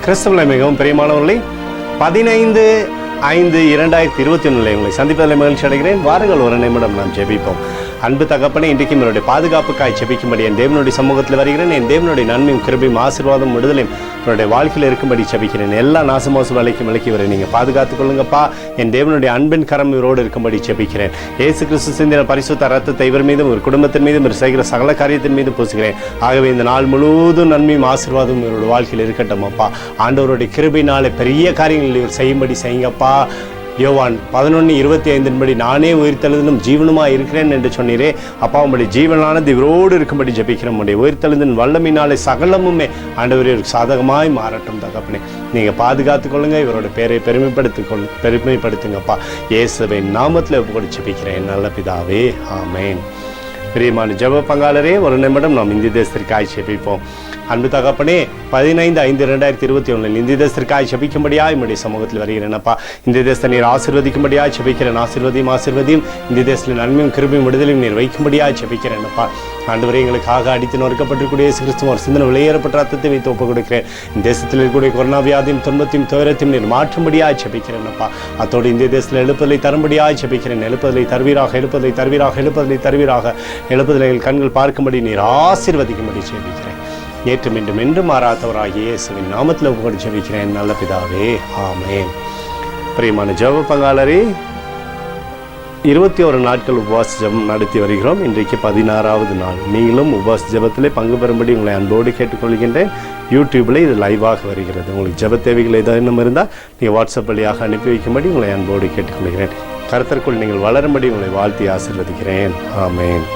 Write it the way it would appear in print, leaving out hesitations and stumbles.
கிறிஸ்துவிலே மிகவும் பிரியமானவர்களே, 15/5/2021 உங்களை சந்திப்பதில் மகிழ்ச்சி அடைகிறேன். வாருங்கள், ஒரு நிமிடம் நாம் ஜெபிப்போம். அன்பு தகப்பனே, இன்றைக்கு என்னுடைய பாதுகாப்புக்காய் ஜெபிக்கும்படி என் தேவனுடைய சமூகத்தில் வருகிறேன். என் தேவனுடைய நன்மையும் கிருபையும் ஆசீர்வாதம் விடுதலையும் என்னுடைய வாழ்க்கையில் இருக்கும்படி ஜெபிக்கிறேன். எல்லா நாசமோச வேலைக்கும் விலக்கி வரை நீங்கள் பாதுகாத்துக் கொள்ளுங்கப்பா. என் தேவனுடைய அன்பின் கரம் இவரோடு இருக்கும்படி ஜெபிக்கிறேன். இயேசு கிறிஸ்து சிந்தின பரிசுத்த ரத்தத்தை இவர் மீதும் ஒரு குடும்பத்தின் மீதும் ஒரு செய்கிற சகல காரியத்தின் மீதும் பூசுகிறேன். ஆகவே இந்த நாள் முழுவதும் நன்மையும் ஆசீர்வாதம் இவருடைய வாழ்க்கையில் இருக்கட்டும் அப்பா. ஆண்டவருடைய கிருபையினாலே பெரிய காரியங்கள் இவர் செய்யும்படி செய்யுங்கப்பா. யோவான் 11:25 நானே உயிர்த்தெழுதலும் ஜீவனுமாக இருக்கிறேன் என்று சொன்னீரே அப்பா. உங்களுடைய ஜீவனானது இவரோடு இருக்கும்படி ஜெபிக்கிறேன். உங்களுடைய உயிர்த்தெழுதின் வல்லமையினாலே சகலமுமே ஆண்டவரே சாதகமாய் மாறட்டும் தகப்பனே. நீங்கள் பாதுகாத்துக் கொள்ளுங்க. இவரோட பேரை பெருமைப்படுத்துங்கப்பா. இயேசுவின் நாமத்தில் ஒப்புக்கொண்டு ஜெபிக்கிறேன் நல்ல பிதாவே, ஆமேன். பிரியமான ஜெப பங்காளரே, ஒரு நிமிடம் நாம் இந்திய தேசத்திற்காய் ஜெபிப்போம். அன்பு தகப்பனே, 15/5/2021 இந்திய தேசத்திற்காய் ஜெபிக்கும்படியாக என்னுடைய சமூகத்தில் வருகிறேனப்பா. இந்திய தேசத்தை நீர் ஆசீர்வதிக்கும்படியாக ஜெபிக்கிறேன். ஆசீர்வதியும் இந்திய தேசத்தில் நன்மையும் கிருபையும் விடுதலையும் நீர் வைக்கும்படியாக ஜெபிக்கிறேனப்பா. ஆண்டவரே, எங்களுக்காக அடித்து நொறுக்கப்பட்டிருக்கூடிய கிறிஸ்துவ ஒரு சிந்தனை வெளியேறப்பட்ட ரத்தத்தை வைத்து ஒப்புக் கொடுக்கிறேன். இந்த தேசத்தில் இருக்கக்கூடிய கொரோனா வியாதியும் துன்பத்தையும் துயரத்தையும் நீர் மாற்றும்படியாக ஜெபிக்கிறேனப்பா. அத்தோடு இந்திய தேசத்தில் எழுப்புதலை தரும்படியாக ஜெபிக்கிறேன். எழுப்புதலை தருவீராக, எழுப்புதலை தருவீராக, எழுப்புதலை தருவீராக, எழுப்புதலை கண்கள் பார்க்கும்படி நீர் ஆசீர்வதிக்கும்படி ஜெபிக்கிறேன். ஏற்று மீண்டும் என்று மாறாதவராகிய இயேசுவின் நாமத்தில் ஒப்புக்கொண்டு ஜெபிக்கிறேன் நல்ல பிதாவே, ஆமென். பிரியமான ஜெப பங்காளரே, 21 நாட்கள் உபவாச ஜெபம் நடத்தி வருகிறோம். இன்றைக்கு 16வது நாள். நீங்களும் உபவாச ஜெபத்திலே பங்கு பெறும்படி உங்களை அன்போடு கேட்டுக்கொள்கின்றேன். யூடியூப்பில் இது லைவாக வருகிறது. உங்களுக்கு ஜெப தேவைகள் ஏதாவது இருந்தால் நீங்கள் வாட்ஸ்அப் வழியாக அனுப்பி வைக்கும்படி உங்களை அன்போடு கேட்டுக்கொள்கிறேன். கர்த்தருக்குள் நீங்கள் வளரும்படி உங்களை வாழ்த்தி ஆசீர்வதிக்கிறேன். ஆமென்.